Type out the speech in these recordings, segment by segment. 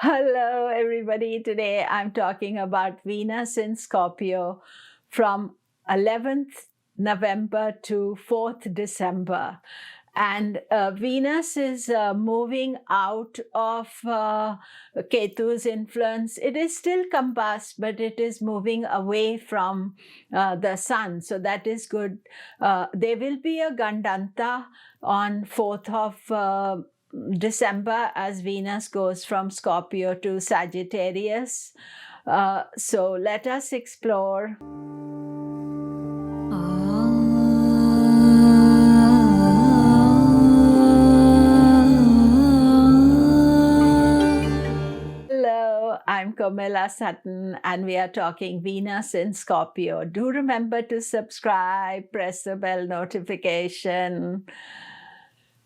Hello, everybody. Today I'm talking about Venus in Scorpio from 11th November to 4th December. And Venus is moving out of Ketu's influence. It is still combust, but it is moving away from the sun. So that is good. There will be a Gandanta on 4th of December as Venus goes from Scorpio to Sagittarius. So let us explore. Hello, I'm Komilla Sutton, and we are talking Venus in Scorpio. Do remember to subscribe, press the bell notification.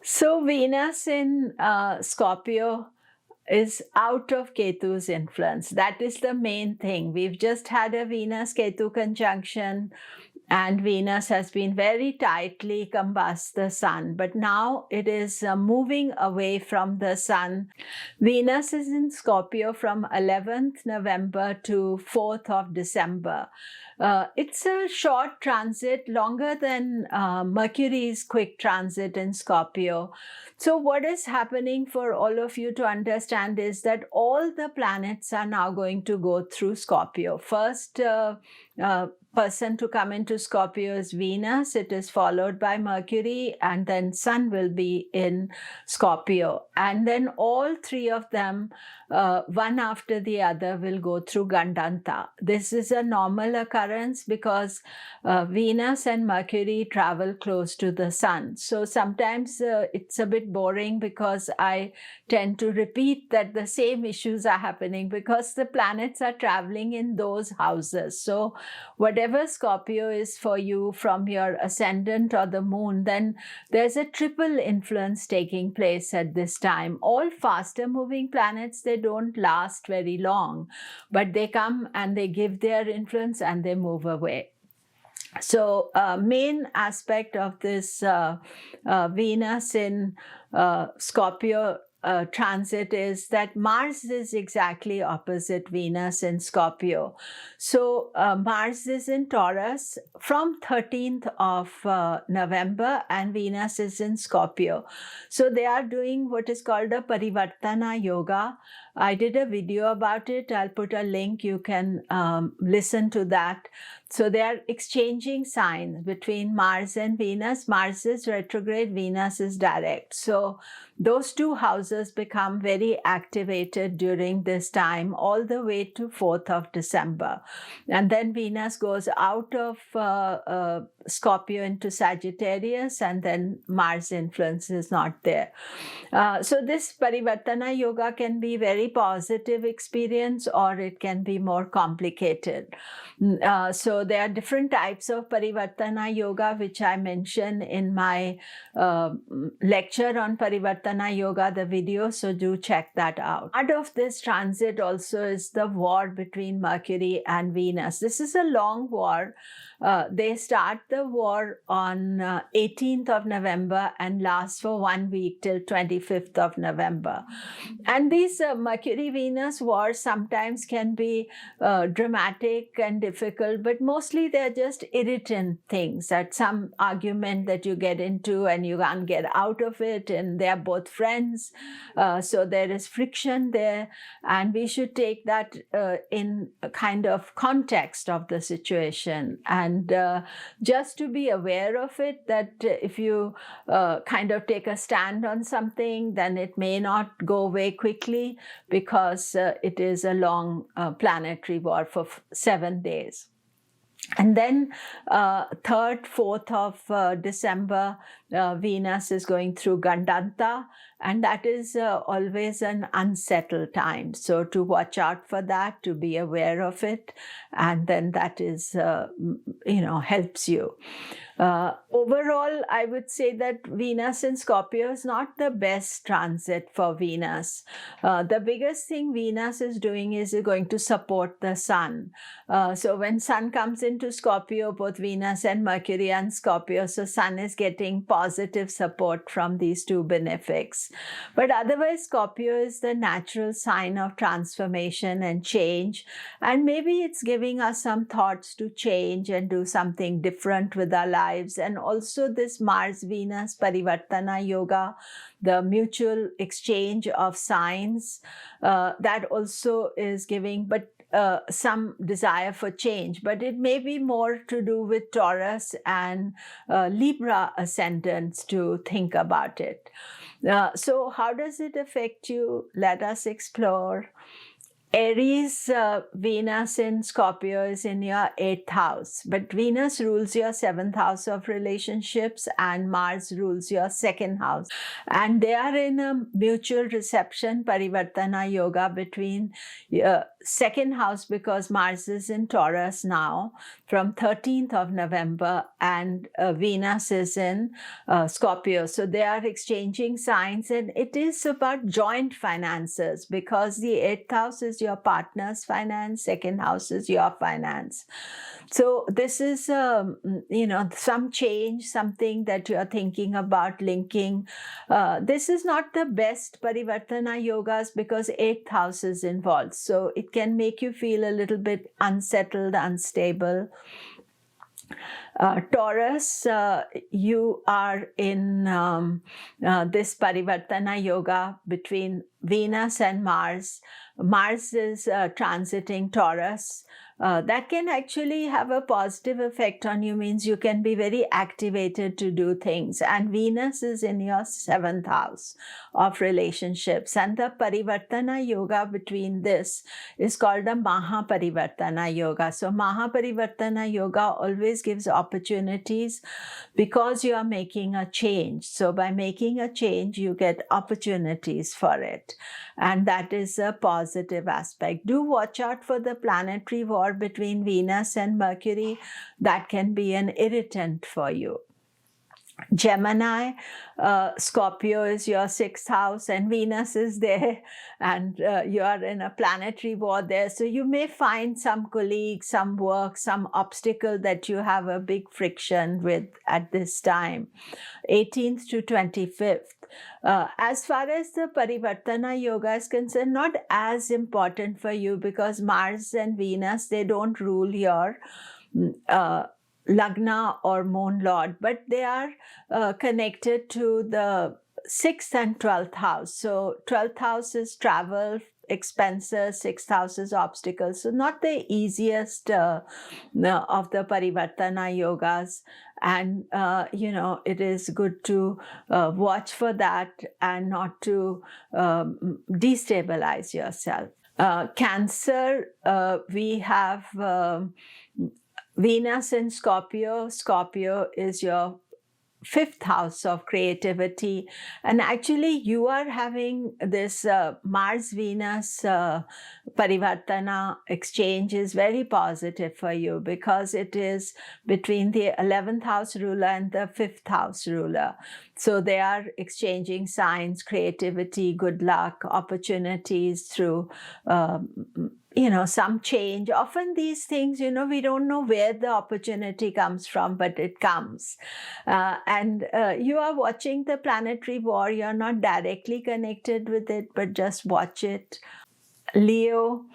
So Venus in Scorpio is out of Ketu's influence. That is the main thing. We've just had a Venus-Ketu conjunction, and Venus has been very tightly combust the sun, but now it is moving away from the sun. Venus is in Scorpio from 11th November to 4th of December. It's a short transit, longer than Mercury's quick transit in Scorpio. So what is happening for all of you to understand is that all the planets are now going to go through Scorpio. First person to come into Scorpio is Venus. It is followed by Mercury, and then Sun will be in Scorpio. And then all three of them, one after the other, will go through Gandanta. This is a normal occurrence because Venus and Mercury travel close to the Sun. So sometimes it's a bit boring because I tend to repeat that the same issues are happening because the planets are traveling in those houses. So whatever Scorpio is for you from your ascendant or the moon, then there's a triple influence taking place at this time. All faster moving planets, they don't last very long, but they come and they give their influence and they move away. So main aspect of this Venus in Scorpio transit is that Mars is exactly opposite Venus in Scorpio. So Mars is in Taurus from 13th of November, and Venus is in Scorpio. So they are doing what is called a parivartana yoga. I did a video about it. I'll put a link. You can listen to that. So they are exchanging signs between Mars and Venus. Mars is retrograde, Venus is direct. So those two houses become very activated during this time all the way to 4th of December. And then Venus goes out of Scorpio into Sagittarius, and then Mars influence is not there. So this parivartana yoga can be very positive experience, or it can be more complicated. So there are different types of parivartana yoga, which I mention in my lecture on parivartana yoga, the video. So do check that out. Part of this transit also is the war between Mercury and Venus. This is a long war. They start the war on 18th of November and last for 1 week till 25th of November. And these Mercury-Venus wars sometimes can be dramatic and difficult, but mostly they're just irritant things, that some argument that you get into and you can't get out of it, and they're both friends. So there is friction there, and we should take that in a kind of context of the situation. And just to be aware of it, that if you kind of take a stand on something, then it may not go away quickly because it is a long planetary war for 7 days. And then 3rd, 4th of December, Venus is going through Gandanta, and that is always an unsettled time. So to watch out for that, to be aware of it, and then that is, helps you. Overall, I would say that Venus in Scorpio is not the best transit for Venus. The biggest thing Venus is doing is going to support the Sun. So when Sun comes into Scorpio, both Venus and Mercury and Scorpio, so Sun is getting positive support from these two benefics. But otherwise, Scorpio is the natural sign of transformation and change. And maybe it's giving us some thoughts to change and do something different with our lives. And also this Mars-Venus Parivartana Yoga, the mutual exchange of signs, that also is giving, but some desire for change, but it may be more to do with Taurus and Libra ascendants to think about it. So how does it affect you? Let us explore. Aries, Venus in Scorpio is in your 8th house, but Venus rules your 7th house of relationships and Mars rules your 2nd house. And they are in a mutual reception, Parivartana Yoga, between 2nd house, because Mars is in Taurus now from 13th of November and Venus is in Scorpio. So they are exchanging signs, and it is about joint finances because the 8th house is your partner's finance, 2nd house is your finance. So this is, some change, something that you're thinking about linking. This is not the best Parivartana yogas because 8th house is involved. So it can make you feel a little bit unsettled, unstable. Taurus, you are in this Parivartana yoga between Venus and Mars. Mars is transiting Taurus. That can actually have a positive effect on you, means you can be very activated to do things. And Venus is in your 7th house of relationships. And the Parivartana yoga between this is called the Mahaparivartana yoga. So Mahaparivartana yoga always gives opportunities because you are making a change. So by making a change, you get opportunities for it. And that is a positive aspect. Do watch out for the planetary war between Venus and Mercury. That can be an irritant for you. Gemini, Scorpio is your 6th house and Venus is there, and you are in a planetary war there. So you may find some colleague, some work, some obstacle that you have a big friction with at this time, 18th to 25th. As far as the Parivartana yoga is concerned, not as important for you because Mars and Venus, they don't rule your Lagna or moon lord, but they are connected to the 6th and 12th house. So 12th house is travel, expenses, 6th house is obstacles. So not the easiest of the Parivartana yogas. And, it is good to watch for that and not to destabilize yourself. Cancer, we have Venus in Scorpio. Scorpio is your 5th house of creativity. And actually, you are having this Mars-Venus Parivartana exchange is very positive for you because it is between the 11th house ruler and the 5th house ruler. So they are exchanging signs, creativity, good luck, opportunities through some change. Often these things, we don't know where the opportunity comes from, but it comes. And you are watching the planetary war. You're not directly connected with it, but just watch it. Leo,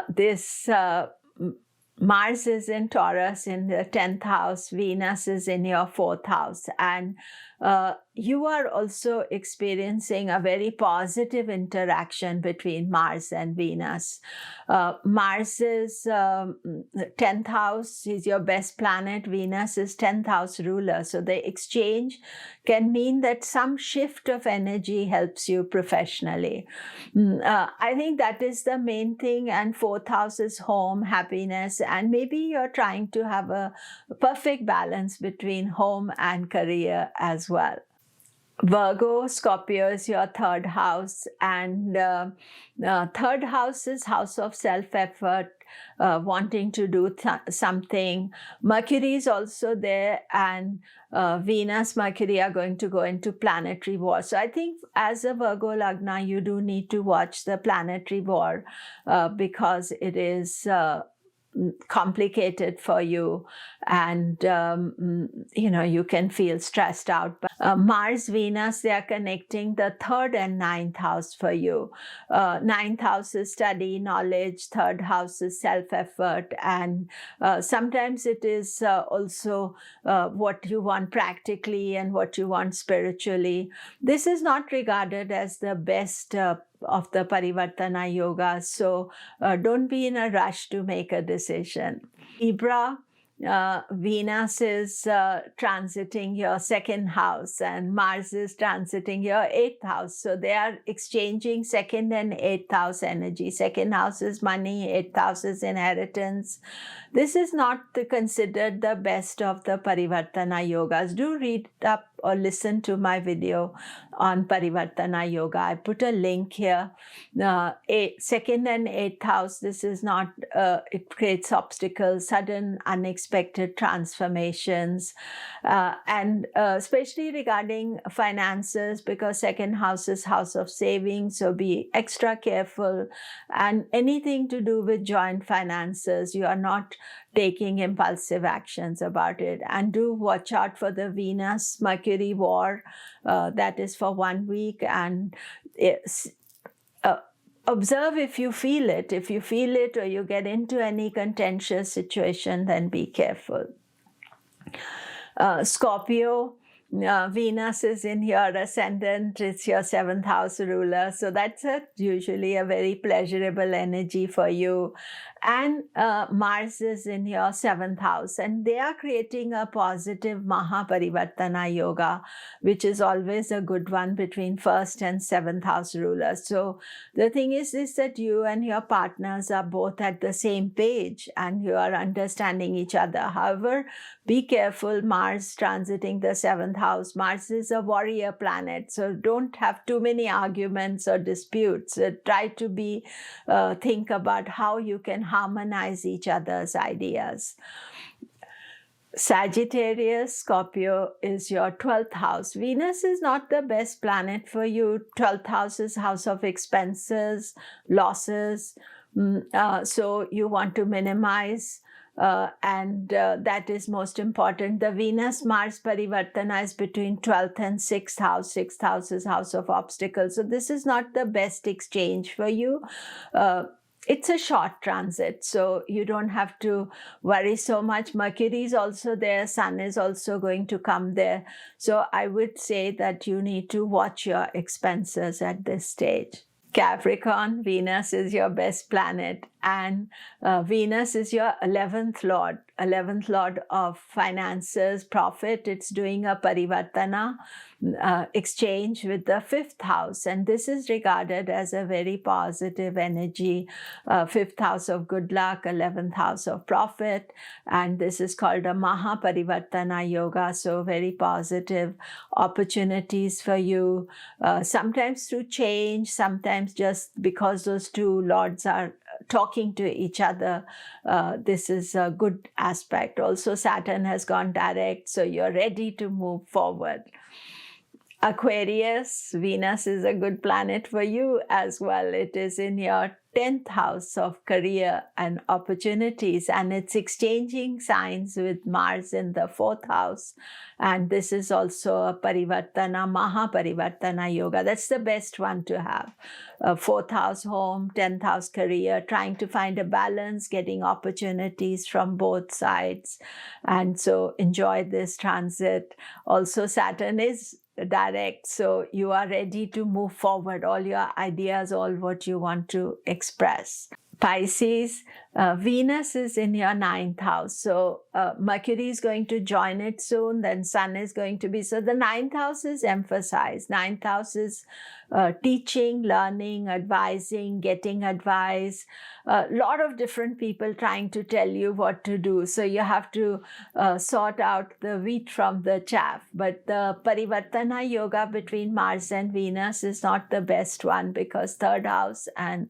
this Mars is in Taurus in the 10th house. Venus is in your 4th house. And you are also experiencing a very positive interaction between Mars and Venus. Mars' 10th house is your best planet. Venus is 10th house ruler. So the exchange can mean that some shift of energy helps you professionally. I think that is the main thing. And 4th house is home, happiness, and maybe you're trying to have a perfect balance between home and career as well. Virgo, Scorpio is your 3rd house, and 3rd house is house of self-effort, wanting to do something. Mercury is also there, and Venus, Mercury are going to go into planetary war. So I think as a Virgo Lagna, you do need to watch the planetary war because it is complicated for you, and you can feel stressed out. But Mars, Venus, they are connecting the 3rd and 9th house for you. 9th house is study, knowledge. 3rd house is self-effort, and sometimes it is also what you want practically and what you want spiritually. This is not regarded as the best of the parivartana yoga, so don't be in a rush to make a decision. Libra, Venus is transiting your 2nd house, and Mars is transiting your 8th house. So they are exchanging 2nd and 8th house energy. 2nd house is money, 8th house is inheritance. This is not considered the best of the parivartana yogas. Do read up or listen to my video on parivartana yoga. I put a link here. 2nd and 8th house, this is not, it creates obstacles, sudden unexpected transformations, and especially regarding finances, because 2nd house is house of savings, so be extra careful. And anything to do with joint finances, you are not taking impulsive actions about it. And do watch out for the Venus Mercury war, that is for 1 week, and observe if you feel it. If you feel it or you get into any contentious situation, then be careful. Scorpio, Venus is in your ascendant, it's your 7th house ruler, so that's usually a very pleasurable energy for you. And Mars is in your 7th house, and they are creating a positive Mahaparivartana yoga, which is always a good one between 1st and 7th house rulers. So the thing is that you and your partners are both at the same page and you are understanding each other. However, be careful, Mars transiting the 7th house. Mars is a warrior planet, so don't have too many arguments or disputes. Try to think about how you can harmonize each other's ideas. Sagittarius, Scorpio is your 12th house. Venus is not the best planet for you. 12th house is house of expenses, losses. So you want to minimize, and that is most important. The Venus-Mars Parivartana is between 12th and 6th house. 6th house is house of obstacles. So this is not the best exchange for you. It's a short transit, so you don't have to worry so much. Mercury is also there. Sun is also going to come there. So I would say that you need to watch your expenses at this stage. Capricorn, Venus is your best planet, and Venus is your 11th lord of finances, profit. It's doing a parivartana exchange with the 5th house, and this is regarded as a very positive energy. 5th house of good luck, 11th house of profit, and this is called a Mahaparivartana yoga, so very positive opportunities for you, sometimes through change, sometimes just because those two lords are talking to each other. This is a good aspect. Also, Saturn has gone direct, so you're ready to move forward. Aquarius, Venus is a good planet for you as well. It is in your 10th house of career and opportunities, and it's exchanging signs with Mars in the 4th house. And this is also a parivartana, Mahaparivartana yoga. That's the best one to have. 4th house home, 10th house career, trying to find a balance, getting opportunities from both sides. And so enjoy this transit. Also, Saturn is direct, so you are ready to move forward, all your ideas, all what you want to express. Pisces, Venus is in your 9th house, so Mercury is going to join it soon, then Sun is going to be, so the 9th house is emphasized. 9th house is teaching, learning, advising, getting advice, a lot of different people trying to tell you what to do, so you have to sort out the wheat from the chaff. But the parivartana yoga between Mars and Venus is not the best one, because 3rd house and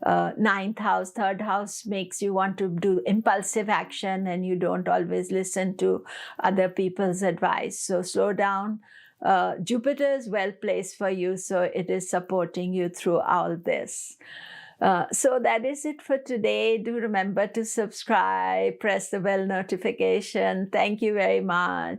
9th house, 3rd house makes you want to do impulsive action, and you don't always listen to other people's advice. So slow down. Jupiter is well placed for you, so it is supporting you through all this. So that is it for today. Do remember to subscribe, press the bell notification. Thank you very much.